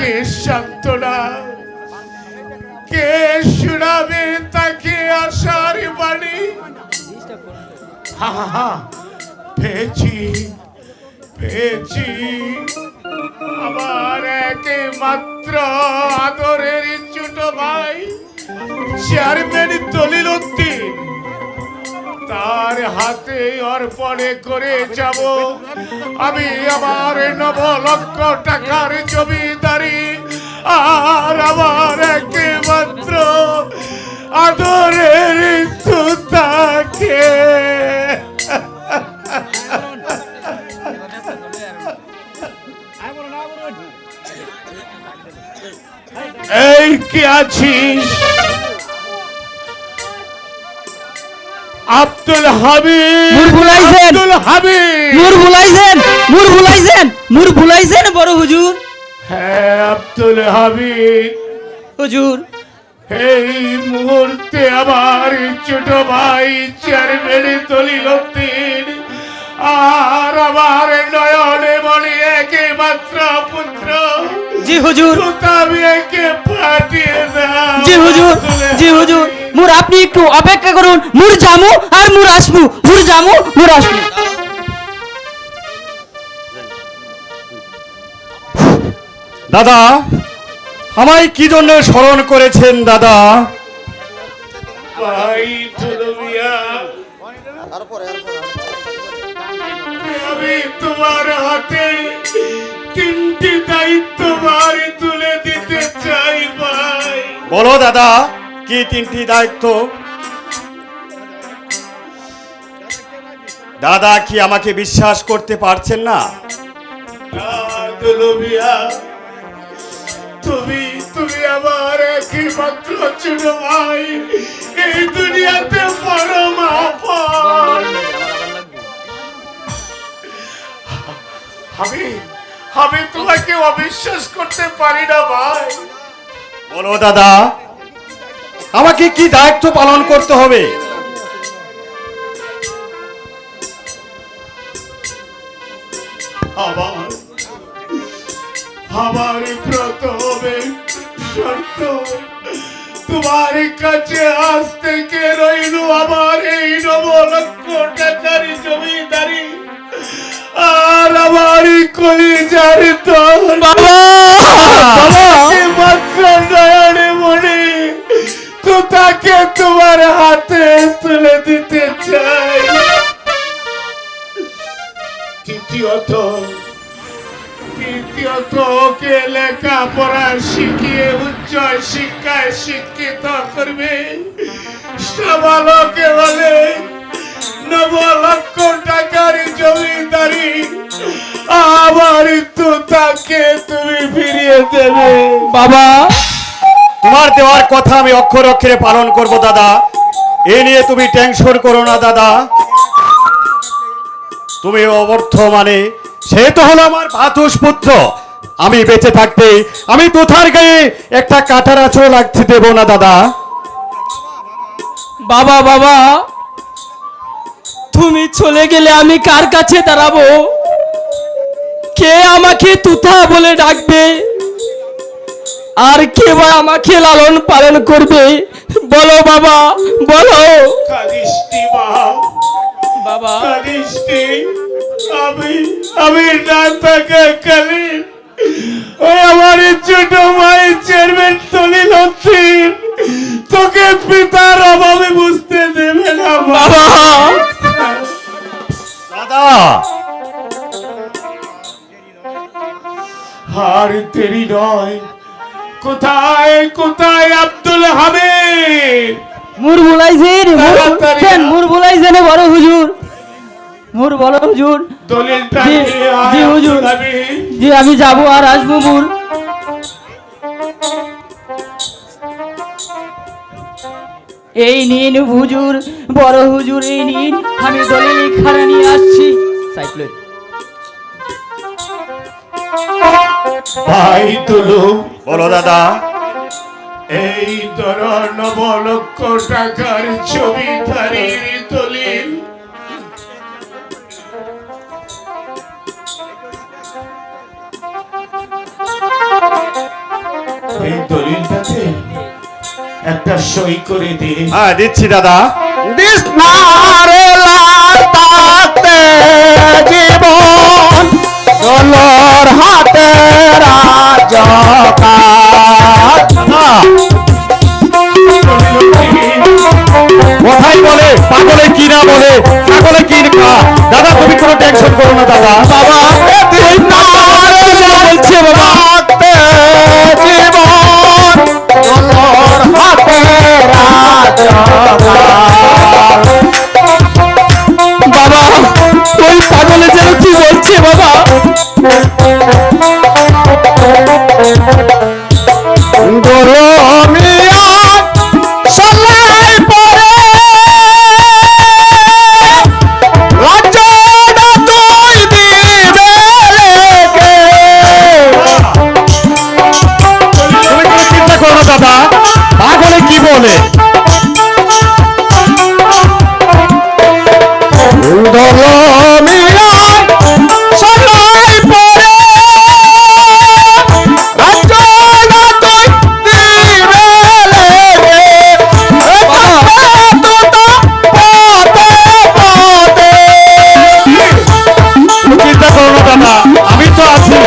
কে সান্ত্বনা, কে শোনাবে তাকে আশার বাণী? হা হা হা, পেয়েছি পেয়েছি আমার একমাত্র আদরের ছোট ভাই চেয়ারম্যান দলিল উদ্দিন। তার হাতে অর্পণে করে যাব আমি আমার 9 লক্ষ টাকার জমিদারি আর আমার একমাত্র আদরের সুতাকে। এই কি আছিস আব্দুল হাবিব? আব্দুল হাবিব মুর ভুলাইছেন বড় হুজুর। হ্যাঁ আব্দুল হাবিব হুজুর, এই মুহূর্তে আমার ছোট ভাই চেয়ারম্যান দলিল উদ্দিন আর আমার নয়নে মনে একমাত্র পুত্র জি হুজুর, সুতাবিয়াকে পাঠিয়ে দাও। জি হুজুর, জি হুজুর। মুর আপনি একটু অপেক্ষা করুন, মুর জামু আর মুর আসবো, মুর জামু মুর আসবো। দাদা, আমায় কি জন্য স্মরণ করেছেন দাদা? ভাই তুলবিয়া, আমি তোমার হাতে 3টি দায়িত্ব ভারী তুলে দিতে চাই ভাই। বলো দাদা, কি 3টি দায়িত্ব? দাদা কি আমাকে বিশ্বাস করতে পারছেন না? তুলবিয়া, তুমি তুমি আমার একমাত্র ছোট ভাই, এই দুনিয়াতে পরম আপন। আমি তোমাকে অবিশ্বাস করতে পারি না ভাই। বলো দাদা, আমাকে কি দায়িত্ব পালন করতে হবে? আমার প্রথমে শর্ত, তোমার কাছে আজ থেকে রইল আমার এই 9 লক্ষ টাকার জমিদারি আর আমার কলিজার দল। মাত্র নয়নে মনে তো তাকে তোমার হাতে তুলে দিতে চাই। দ্বিতীয়ত ওকে লেখাপড়া শিখিয়ে উচ্চ শিক্ষায় শিক্ষিত করবে। সাবালকে বলে 9 লক্ষ টাকার জমিদারি আবার তো তাকে তুমি ফিরিয়ে দেবে। বাবা, তোমার দেওয়ার কথা আমি অক্ষর অক্ষরে পালন করব দাদা, এ নিয়ে তুমি টেনশন করো না দাদা। তুমি অবর্তমানে সে তো হলো আমার ভাতুষ পুত্র, আমি বেঁচে থাকতে আমি তোথার গায়ে একটা কাঁটার আঁচড় লাগতে দেব না দাদা। বাবা, বাবা, তুমি চলে গেলে আমি কার কাছে দাঁড়াবো? কে আমাকে তুথা বলে ডাকবে আর কে বা আমাকে লালন পালন করবে? বলো বাবা, বলো। বাবা, আমি না থাকা কালীন ওই আমার ছোট ভাই চেয়ারম্যান দলিল উদ্দিন তোকে পিতার অভাবে বুঝতে দেবে না বাবা। দাদা, আর দেরি নয়, কোথায় কোথায় আব্দুল হামিদ? মুর ভুলাইছেন বড় হুজুর, মুর বড় হুজুর। দলিলটা জি, নিয়ে আয় জি হুজুর, আব্দুল হামিদ। জি আমি যাবো আর আসবো মুর। এই নিন হুজুর, বড় হুজুর, এই নিন, আমি দলিল খাড়া নিয়ে আসছি। ভাই তুলু, বলো দাদা। এই তোর 9 লক্ষ টাকার জমিদারির দলিল একটা সই করে দে। হ্যাঁ দিচ্ছি দাদা। বিষ্ণারে লাতাতে জীবন চলোর হাতে রাজকাজ। কোথায় বলে পাগলে কি না বলে ছাগলে কি খা। দাদা তুমি কোনো টেনশন করো না দাদা। বাবা বিষ্ণারে বলছে বাবা লাতাতে জীবন চলোর হাতে রাজকাজ। বাবা ওই পাগলে যেন কি বলছে বাবা। গরমিয়া সলাই পরে রাজ্যটা তুই দিবে লেগে। তুমি কোনো চিন্তা করো না দাদা। পাগলে কি বলে গরমিয়া সলাই পরে রাজ্যটা তুই দিবে লেগে। তুমি চিন্তা করো না দাদা আমি তো আছি।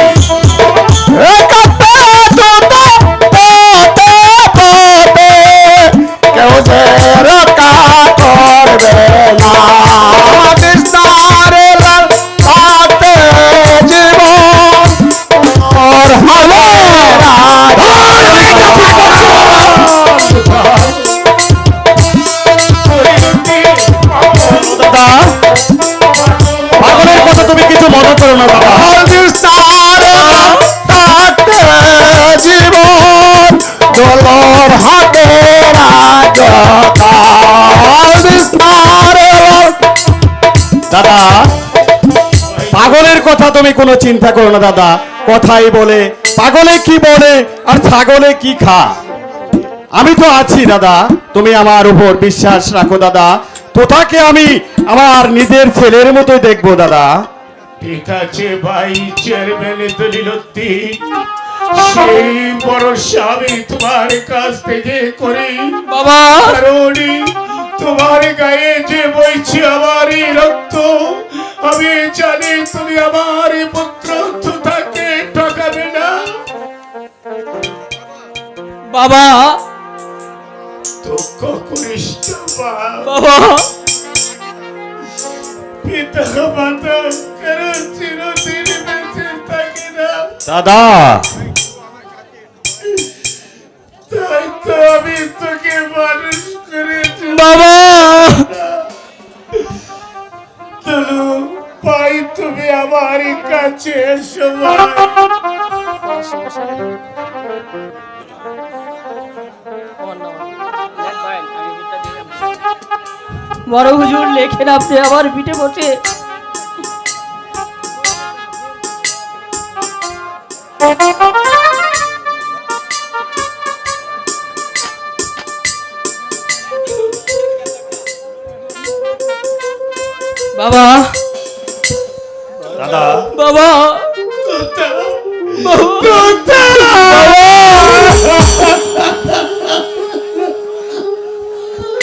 কেউ যে রক্ষা করবে না। বিস্তারে লাতে জীবন ওর হবে দাদা পাগলের কথা তুমি কিছু মনে করো না দাদা। বিস্তারে লাতে জীবন দোলর হাতে রাজকাজ। বিস্তারে দাদা পাগলের কথা তুমি কোনো চিন্তা করো না দাদা। কথাই বলে পাগলে কি বলে আর ছাগলে কি খা। আমি তো আছি দাদা। তুমি আমার উপর বিশ্বাস রাখো দাদা। তোতাকে আমি আমার নিজের ছেলের মতোই দেখবো দাদা। ঠিক আছে ভাই চেয়ারম্যান দলিলতি, সেই ভরসা আমি তোমার কাছ থেকে করি বাবা কারণ তোমার গায়ে যে বইছে আমার এই রক্ত, আমি জানি তুমি আমার এই পুত্র তাকে ঠকাবে না। বাবা দুঃখ করিস না বাপ। বাবা পিতা মাতা কারো চিরদিন বেঁচে থাকে না, দাদা তাই তো আমি তোকে মানুষ করেছি। বাবা তনু ভাই তুমি আমার কাছে এসো বড় হুজুর লেখেন আপনি আমার পিঠে বসে। বাবা দাদা বাবা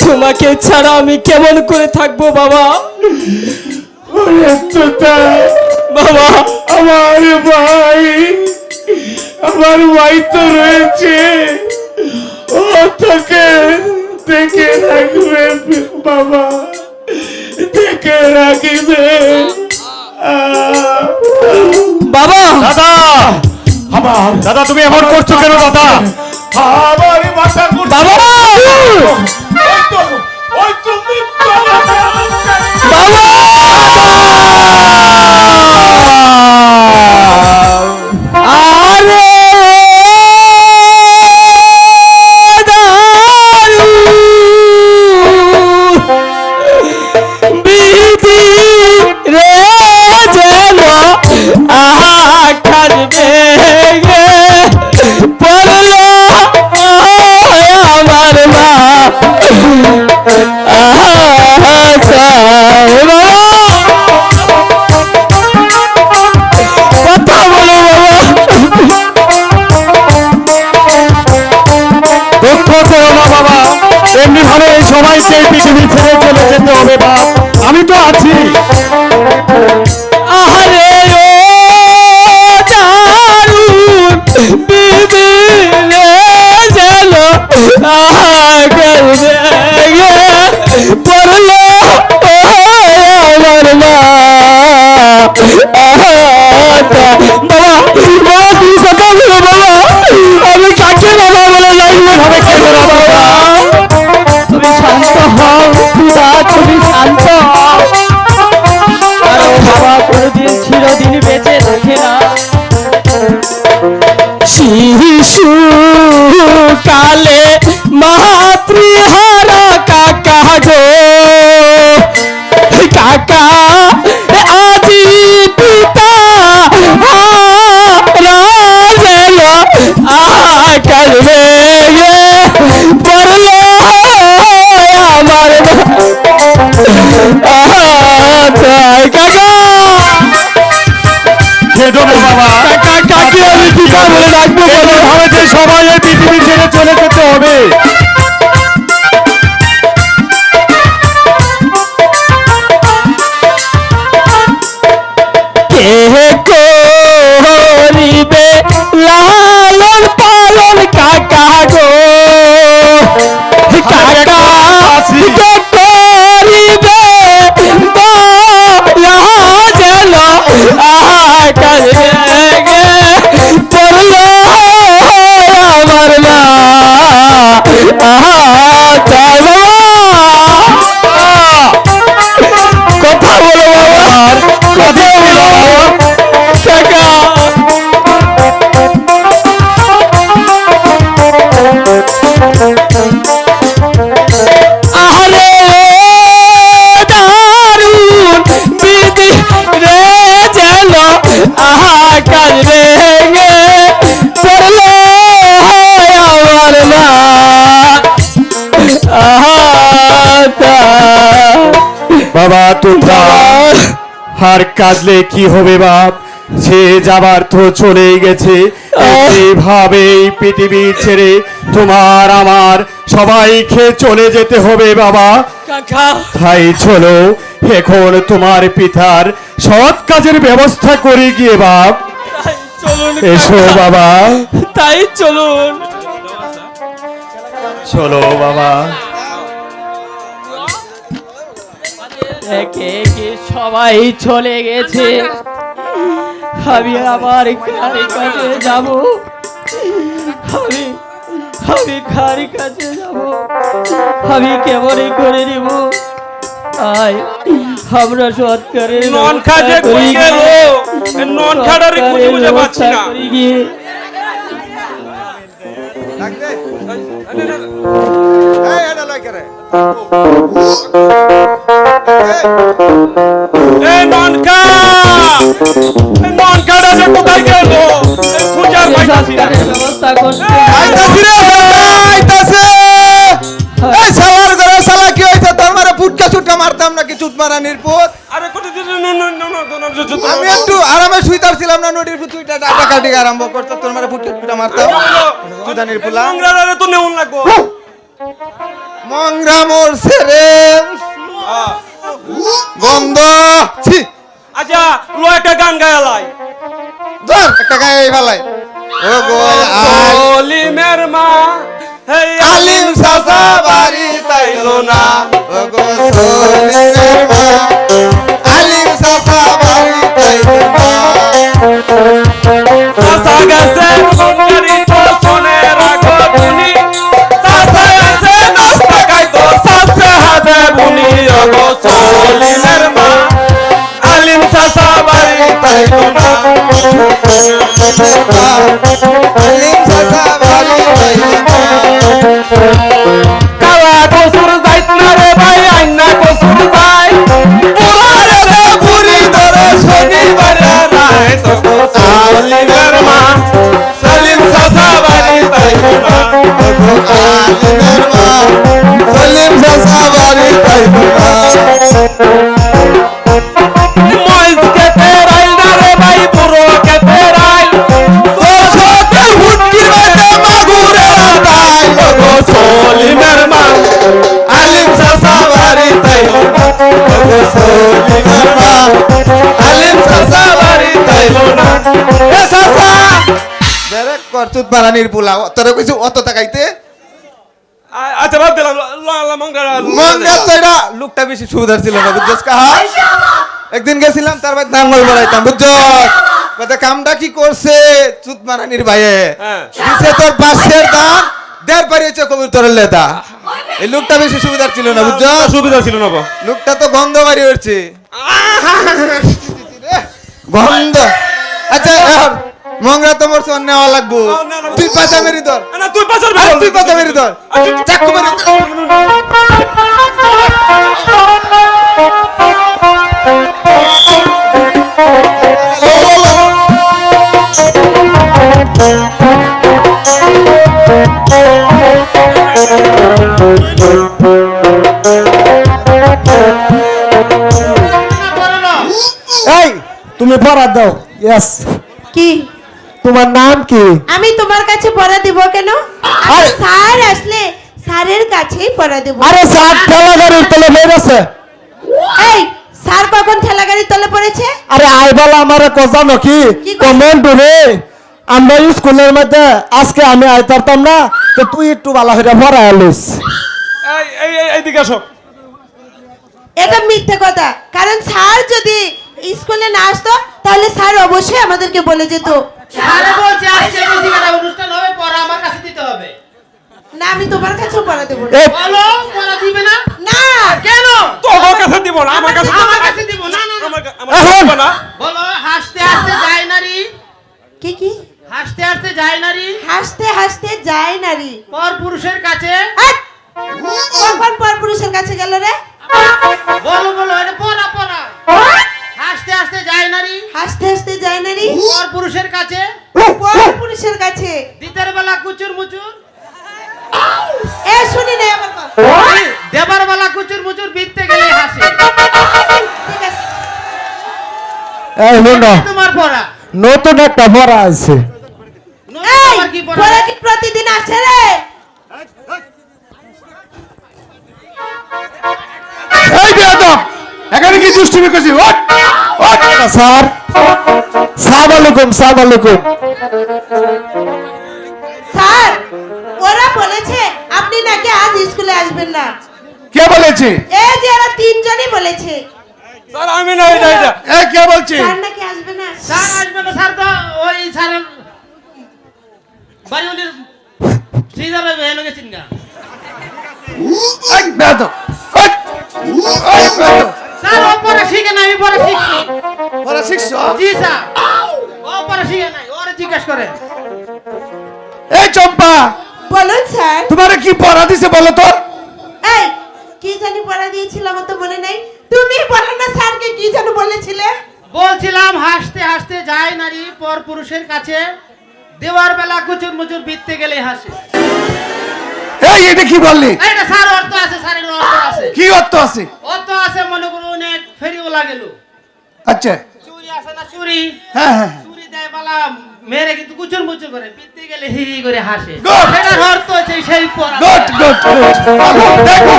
তোমাকে ছাড়া আমি কেমন করে থাকবো বাবা। বাবা আমার ভাই তো রয়েছে, ও তোকে দেখে রাখবে বাবা, দেখে রাখিবে। বাবা দাদা দাদা তুমি এমন করছো কেন দাদা? আমার মাথা ঘুরছে। বাবা ওই তো মৃত্যু আমাকে বাবা আরে বিধি রে যেন আখার বেগে পড়লো দুঃখ করো না বাবা, এমনি ভাবে এই সবাইকে এই পৃথিবী ছেড়ে চলে যেতে হবে বাপ, আমি তো আছি। আহারে ও দারুণ বিবিলে যেন করবে পড়লো আমার মা। বাবা বাবা তুমি কথা বলো বাবা, আমি কাকে বাবা বলে যাইবো ভাবে কেন বাবা? তুমি শান্ত হও পিতা, তুমি শান্ত হও। কারণ বাবা কোনোদিন চিরদিন বেঁচে থাকে না। শিশু কালে মাতৃহারা কাকা গো কাকা, আজি পিতা রাজেল কালবে পড়লো আমার কাকা। খেদো না বাবা, কাকে আমি পিতা বলে ডাকবো? এমনি ভাবে যে সবাই এই পৃথিবী ছেড়ে চলে যেতে হবে। কে করিবে লালন পালন কাকা গো কাকা, কে করিবে যেন কাজে পড়লো আমার মা। কথা বলো বাবা, কথা বলো কাকা। আরে দারুণ বিধি রে যেন কাজ ভেঙে পড়লো আমার মা। বাবা তোমরা আর কাঁদলে কি হবে বাপ, সে যাবার তো চলেই গেছে। এইভাবে এই পৃথিবী ছেড়ে তোমার আমার সবাইকে চলে যেতে হবে বাবা। কাকা তাই চলো এখন তোমার পিতার সৎ কাজের ব্যবস্থা করে গিয়ে বাপ। চলুন এসো কাকা। বাবা, তাই চলুন। চলো বাবা। একে একে সবাই চলে গেছে, আমি আমার কার কাছে যাব? আমি কার কাছে যাব? আমি কেমনই করে দিব? আয় আমরা সৎকারের নন খাজে কই গেল, নন খাড়ারে খুঁজে বুঝে পাচ্ছি না। এ ননকা, এ ননকাটা যে কোথায় গেল? খুঁজে আর পাইতাছি না। ব্যবস্থা করতে আইতাছি রে বাবা, আইতাছে। এই শালার ঘরে শালা কি হইছে? তোর মারে ফুটকা ছুটকা মারতাম নাকি? চুট মারা নির্পুত। আরে কোথায় দিল? আমি একটু আরামে শুইতাছিলাম না, নদীর ফুটুইটা ডাটা কাটি আরম্ভ করতে তোর মারে ফুটকা ছুটকা মারতাম। চুদা নির্পুলা নোংরারে তো নেউন লাগবো। মংরা মরছে রে, গন্ধ। ছি, আচ্ছা লো একটা গান গায়ালাই। ধর একটা গায়ে এই ভালাই। ও গো আলিমের মা, হে আলিম সাসা বাড়ি তাইলো না। ও গো সলিমের মা, আলিম সাসা বাড়ি তাইলো না। সাসা গেছে গঙ্গারি তো শোনে রাখো তুমি, সাসা গেছে নাস্তা খাইতো সাসা হাতে বুনি। ও গো সলিমের মা, আলিম সাসা বাড়ি তাইলো না। আলিম সাসা বাড়ি তাইলো না। কালা কসুর যাইত না রে ভাই, আইনা কসুর যাই। পুরারে রে পুরি ধরে শনিবারে রায় তো সালিমের মা, সালিম সাসা বাড়ি তাইলো না। আলিমের মা, সলিম সাসা বাড়ি তাইলো না। মইজ কে তেরাইল না রে ভাই, পুরো কে তেরাইল। ও সতে হুটকির বাটা মাগুরে রাতাই। ও গো চুত বানানির পোলা তোরা কইছো অত টাকাইতে আচ্ছা বাদ দিলাম মঙ্গা তো এটা লোকটা বেশি সুবিধার ছিল না বুঝছস কাহা একদিন গেছিলাম তার বাদ নাঙ্গল বড়াইতাম বুঝছস কথা কামটা কি করছে চুত বানানির ভাইয়ে হ্যাঁ। দিছে তোর বাসের দাম দেড় পারিয়েছে কবুতরের লেদা এই লোকটা বেশি সুবিধার ছিল না বুঝছস সুবিধা ছিল না গো। লোকটা তো গন্ধ বাড়ি উঠছে গন্ধ আচ্ছা এখন মংরা তো মোর সন্নে নেওয়া লাগবো না, না, তুই পাঁচা মেরি ধর না তুই পাচার আরে তুই পাঁচা মেরি ধর চাকু মেরি ধর। এই তুমি পড়া দাও ইয়েস কি তোমার নাম কি আমি তোমার কাছে পড়া দিব কেন আমি আরে- স্যার আসলে স্যারের কাছেই পড়া দেব আরে সাত ঠেলা গাড়ির তলে বেরোছে এই স্যার কখন ঠেলা গাড়ি তলে পড়েছে আরে আইবালা আমারে কথা নাকি কি কইছে? কমেন্ট রে আমরা স্কুলের মধ্যে আজকে আমি আইতারতাম না তো তুই একটু ভালো করে পড়া আলিস এইদিকে আসো। এটা মিথ্যে কথা কারণ স্যার যদি স্কুলে না আসতো তাহলে স্যার অবশ্যই আমাদেরকে বলে যেত আরে বলছি আজকে বেসিক্যালি অনুষ্ঠান হবে পড়া আমার কাছে দিতে হবে না আমি তোমার কাছেও পড়া দেব না। এই বলো পড়া দিবে না না কেন তোর কাছে দিব না আমার কাছে আমার কাছে দিব না না না আমার কাছে দিব না। বলো হাসতে হাসতে যায় নারী কি কি হাসতে হাসতে যায় নারী হাসতে হাসতে যায় নারী পর পুরুষের কাছে আট! কখন পর পুরুষের কাছে গেল রে বলো বলো এটা পড়া পড়া হাসতে হাসতে যায় নারী হাসতে হাসতে যায় নারী পর পুরুষের কাছে পর পুরুষের কাছে দিতের বেলা কুচুর মুচুর এ শুনি না আমার কথা দেবার বেলা কুচুর মুচুর বিততে গেলে হাসে ঠিক আছে এই মুন্ডা তোমার পড়া নতুন একটা পড়া আছে নতুন এই আবার কি পড়া পড়া কি প্রতিদিন আসে রে এই বেয়াদব এখানে কি দুষ্টুমি করছিস ওঠ ওঠ স্যার সালাম আলাইকুম সালাম আলাইকুম স্যার ওরা বলেছে আপনি নাকি আজ স্কুলে আসবেন না কে বলেছে এই যে এরা তিনজনই বলেছে স্যার আমি না এটা এটা এ কে বলছে স্যার নাকি আসবে না স্যার আসবে না স্যার তো ওই স্যারের বাড়িওয়ালির সিজার হয়ে গেছেন গা এই বেয়াদব ওঠ ওই বেয়াদব স্যার ও পড়া শিখে না আমি পড়া শিখছি পড়া শিখছো জি স্যার ও পড়া শিখে নাই ওরে জিজ্ঞেস করে এই চম্পা বলুন স্যার তোমারে কি পড়া দিছে বলো তো এই কি জানি পড়া দিয়েছিলাম তো মনে নাই তুমি বলো না স্যারকে কি জানি বলেছিলে বলছিলাম হাসতে হাসতে যায় নারী পর পুরুষের কাছে দেওয়ার বেলা কুচুর মুচুর বিততে গেলে হাসে এই এটা কি বললি এইটা স্যার অর্থ আছে স্যারের অর্থ আছে কি অর্থ আছে অর্থ আছে মনে করুন অনেক ফেরিওয়ালা গেল আচ্ছা চুরি আছে না চুরি হ্যাঁ হ্যাঁ চুরি দেয় বালা মেরে কিন্তু কুচুর মুচুর করে বিততে গেলে হি হি করে হাসে Good. এটার অর্থ হচ্ছে সেই পড়া গুড গুড গুড দেখো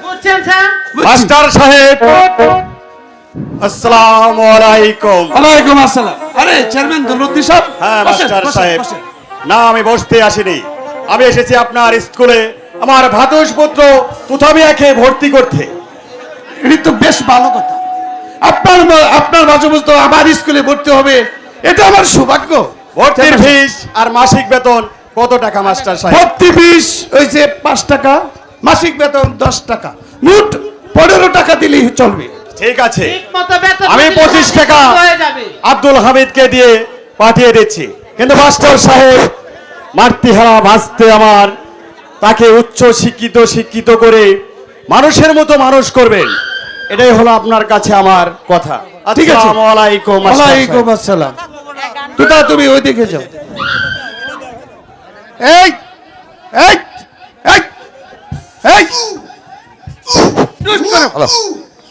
বুঝছেন স্যার মাস্টার সাহেব আসসালামু আলাইকুম ওয়ালাইকুম আসসালাম আরে চেয়ারম্যান দলরুদ্দি সাহেব হ্যাঁ বসেন, মাস্টার বসেন, সাহেব বসেন। না আমি বসতে আসিনি আমি এসেছি আপনার স্কুলে আমার ভাতুষ পুত্র তুথামিয়াকে ভর্তি করতে এটি তো বেশ ভালো কথা আপনার মাঝে বুঝতো আমার স্কুলে ভর্তি হবে এটা আমার সৌভাগ্য ভর্তির ফিস আর মাসিক বেতন কত টাকা মাস্টার সাহেব ভর্তি ফিস হয়েছে 5 টাকা মাসিক বেতন 10 টাকা মোট 15 টাকা দিলেই চলবে ঠিক আছে ঠিক মতো বেতন আমি দিলে 25 টাকা হয়ে যাবে আব্দুল হামিদকে দিয়ে পাঠিয়ে দিচ্ছি কিন্তু মাস্টার সাহেব মাতৃহারা ভাসতে আমার তাকে উচ্চ শিক্ষিত করে মানুষের মতো মানুষ করবেন এটাই হলো আপনার কাছে আমার কথা ঠিক আছে। আসসালামু আলাইকুম মাস্টার সাহেব। ওয়ালাইকুম আসসালাম তুমি ওই দিকে যাও এই এই এই এই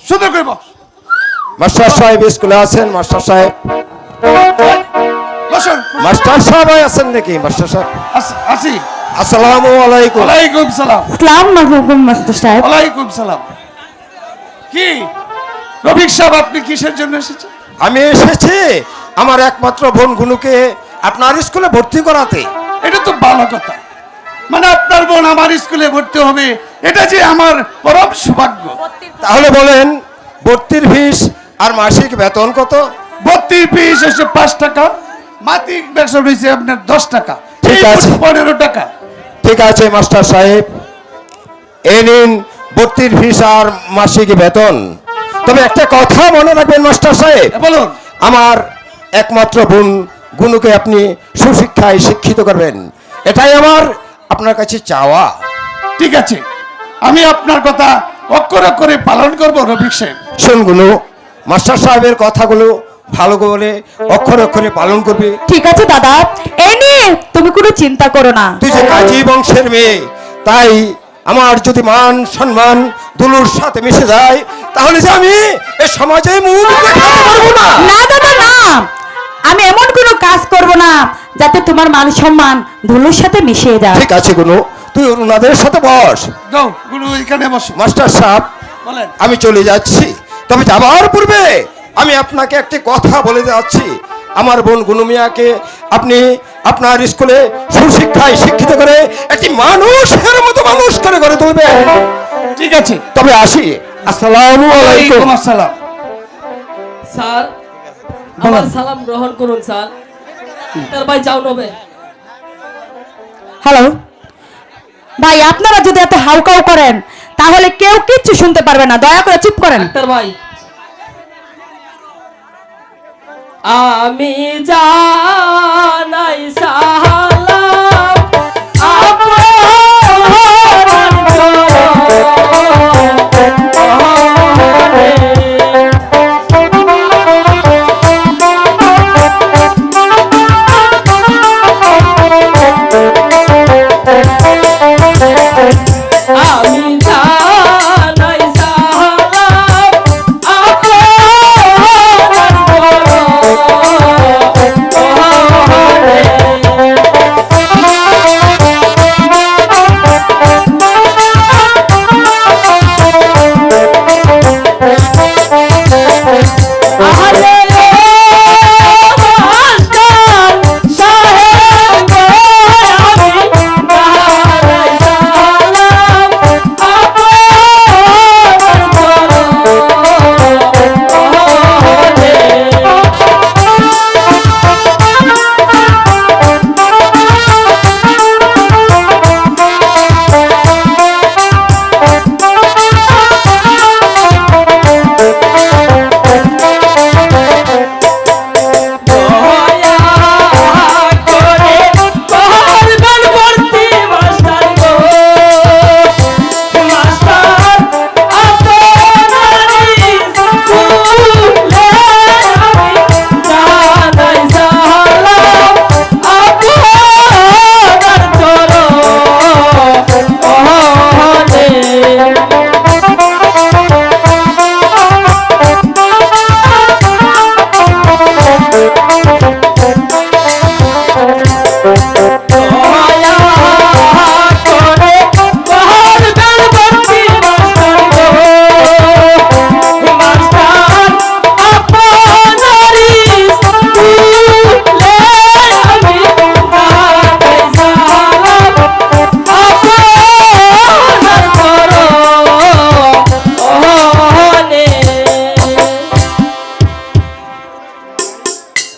সুন্দর করে বস মাস্টার সাহেব স্কুলে আছেন মাস্টার সাহেব বসুন মাস্টার সাহেব আছেন নাকি মাস্টার সাহেব আসি আসসালামু আলাইকুম ওয়ালাইকুম সালাম আসসালামু আলাইকুম মাস্টার সাহেব ওয়ালাইকুম সালাম কি রফিক সাহেব আপনি কিসের জন্য এসেছেন আমি এসেছি আমার একমাত্র বোন গুনুকে আপনার স্কুলে ভর্তি করাতে। এটা তো ভালো কথা, মানে আপনার বোন আমার স্কুলে ভর্তি হবে, এটা যে আমার পরম সৌভাগ্য। তাহলে বলেন ভর্তির ফিস আর মাসিক বেতন কত? ভর্তির ফিস হচ্ছে 5 টাকা, মাসিক বেতন হয়েছে আপনার 10 টাকা, ঠিক আছে। 15 টাকা। ঠিক আছে মাস্টার সাহেব, এ নিন ভর্তির ফিস আর মাসিক বেতন। তবে একটা কথা মনে রাখবেন মাস্টার সাহেব, বলুন। আমার একমাত্র বোন গুনুকে আপনি সুশিক্ষায় শিক্ষিত করবেন, এটাই আমার আপনার কাছে চাওয়া। ঠিক আছে, আমি আপনার কথা অক্ষরে অক্ষরে পালন করবো রফিক সাহেব। শোন গুনু, মাস্টার সাহেবের কথাগুলো ভালো করে অক্ষরে অক্ষরে পালন করবি। ঠিক আছে দাদা, এই নিয়ে তুমি কোনো চিন্তা করো না। তুই যে কাজী বংশের মেয়ে, তাই আমার যদি মান সম্মান দুলুর সাথে মিশে যায়, তাহলে যে আমি এই সমাজে মুখ দেখাতে পারবো না। না দাদা না, আমি এমন কোনো কাজ করব না যাতে তোমার মান সম্মান ধুলোর সাথে মিশিয়ে যায়। ঠিক আছে গুনু, তুই ওনাদের সাথে বস। যাও গুরু, এখানে বসো। মাস্টার সাহেব, বলেন। আমি চলে যাচ্ছি, তবে যাবার পূর্বে আমি আপনাকে একটি কথা বলে যাচ্ছি। আমার বোন গুনু মিয়াকে আপনি আপনার স্কুলে সুশিক্ষায় শিক্ষিত করে একটি মানুষের মতো মানুষ করে গড়ে তুলবেন। ঠিক আছে, তবে আসি, আসসালামু আলাইকুম। ওয়ালাইকুম আসসালাম। স্যার আমার সালাম গ্রহণ করুন স্যার। তার ভাই যাও নবে। হ্যালো ভাই, আপনারা যদি এত হাউকাউ করেন তাহলে কেউ কিচ্ছু শুনতে পারবে না, দয়া করে চুপ করেন। ডাক্তার ভাই, আমি জানাই সালাম আপনার চরণে। আমি জানাই সালাম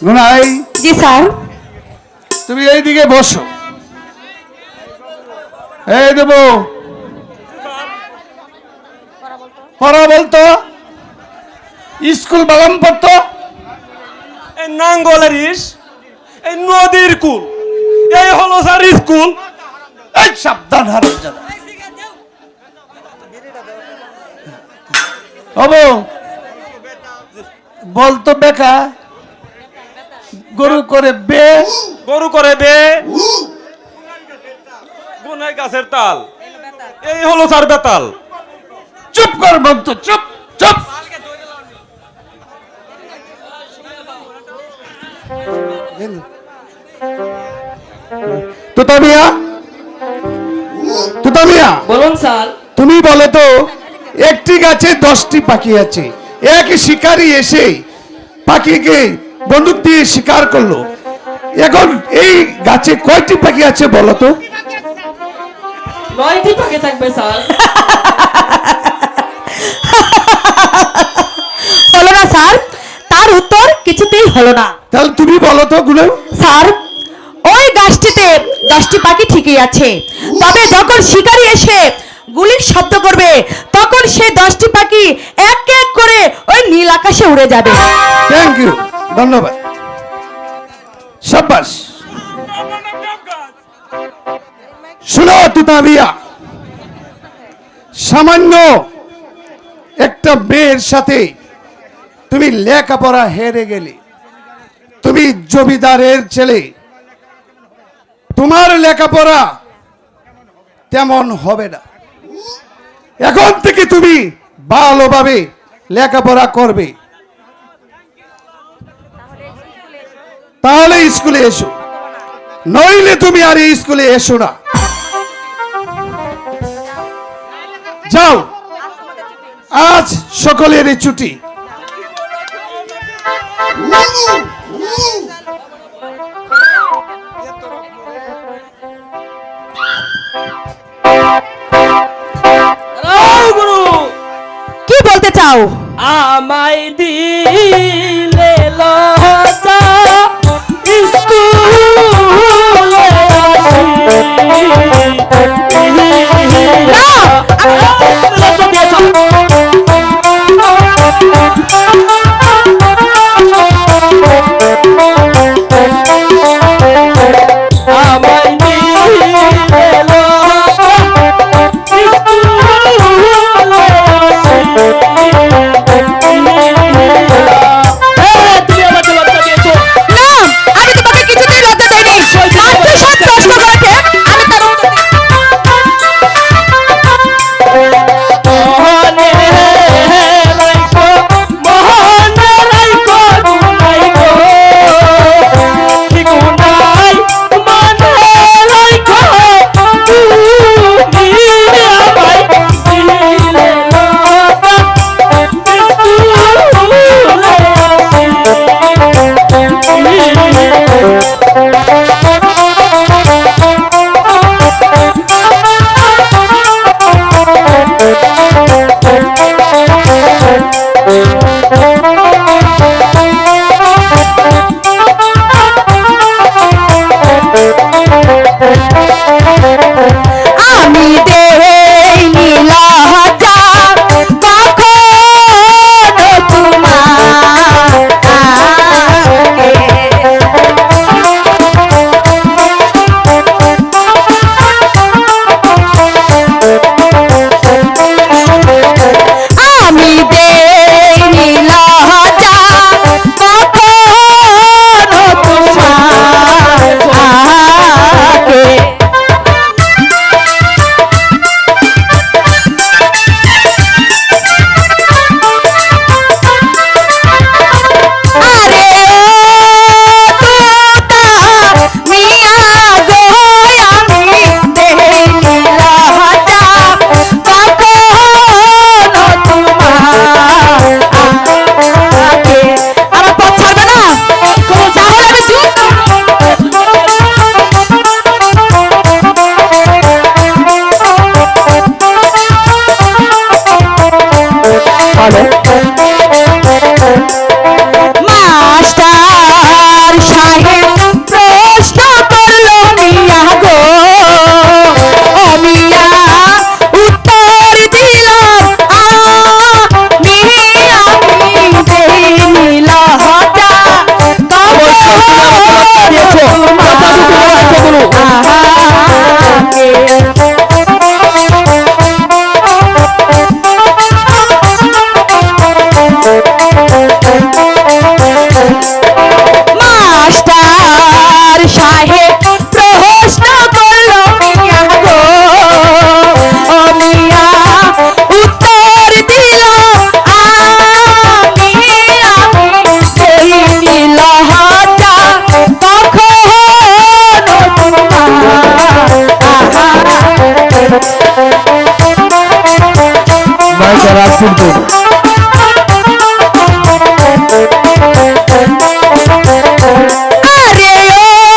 গুনাই, জি স্যার। তুমি এইদিকে বসো। এই দেব পড়া বলতো, স্কুল বাগান পড়তো। এই নাঙ্গলের ইস, এই নদীর কুল, এই হলো স্যার স্কুল। এই সাবধান হারামজাদা। হবো বলতো বেকা, গরু করে বে, গরু করে বে, গুনাই গাছের তাল, এই হলো স্যার বেতাল। চুপ কর বলতো, চুপ চুপ। তুতা মিয়া, তুতা মিয়া, বলুন স্যার। তুমি বলে তো একটি গাছে 10টি পাখি আছে, এক শিকারী এসে পাখিকে বন্দুক দিয়ে শিকার করলো, এখন এই গাছে কয়টি পাখি আছে বলো তো? 9টি পাখি থাকবে স্যার। হলো না স্যার, তার উত্তর কিছুতেই হলো না। তাহলে তুমি বলো তো গুলো। স্যার, ওই গাছটিতে 10টি পাখি ঠিকই আছে, তবে যখন শিকারী এসে গুলির শব্দ করবে তখন সেই 10টি পাখি এক এক করে ওই নীল আকাশে উড়ে যাবে। থ্যাংক ইউ, ধন্যবাদ, সাবাস। শোনো তুতা মিয়া, সামান্য একটা মেয়ের সাথে তুমি লেখাপড়া হেরে গেলে, তুমি জমিদারের ছেলে, তোমার লেখাপড়া তেমন হবে না। এখন থেকে তুমি ভালোভাবে লেখাপড়া করবে, তাহলে স্কুলে এসো, নইলে তুমি আর এই স্কুলে এসো না। যাও, আজ সকলের ছুটি। দাঁড়াও গুরু, কি বলতে চাও? আমায় দিলে লজ্জা স্কুলে আমায় দিলে লজ্জা না, আমি তোমাকে কিছুতেই লজ্জা দেইনি। মাত্র সব প্রশ্ন করেছে, আমি তার উত্তর আমি দেইনি লজ্জা কখনো তোমাকে। আমি দেইনি লজ্জা কখনো তোমাকে। আরে ও তুতা মিয়া গো, আমি দেইনি লজ্জা কখনো তোমাকে। আমার পথ ছাড়বে না, তাহলে আমি চুপ। মাস্টার সাহেব প্রশ্ন করলো মিয়া গো, ও মিয়া উত্তর দিল আমি দেইনি লজ্জা মাস্টার সাহেব প্রশ্ন করলো মিয়া গো, ও মিয়া উত্তর দিল আমি দেইনি লজ্জা কখনো তোমাকে। আরে ও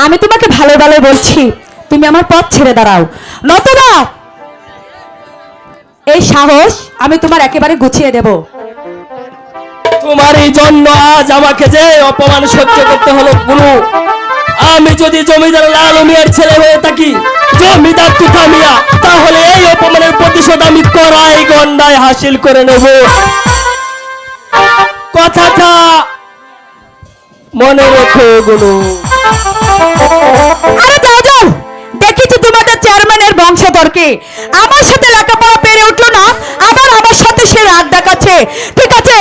আমি তোমাকে ভালো ভালো বলছি, তুমি আমার পথ ছেড়ে দাঁড়াও, নতুবা এই সাহস আমি তোমার একেবারে গুছিয়ে দেব। তোমার এই জন্য আজ আমাকে যে অপমান সহ্য করতে হলো গুরু। আমি যদি জমিদার লালু মিয়ার ছেলে হয়ে থাকি, জমিদার তুতা মিয়া, তাহলে এই অপমানের প্রতিশোধ আমি কড়াই গন্ডায় হাসিল করে নেব। কথাটা মনে রেখো গুরু। আরে যাও যাও, দেখেছি তোমাদের চেয়ারম্যানের বংশধরকে আমার সাথে লেখাপড়া পেরে উঠলো না, আবার আমার সাথে সে রাগ দেখাচ্ছে। ঠিক আছে,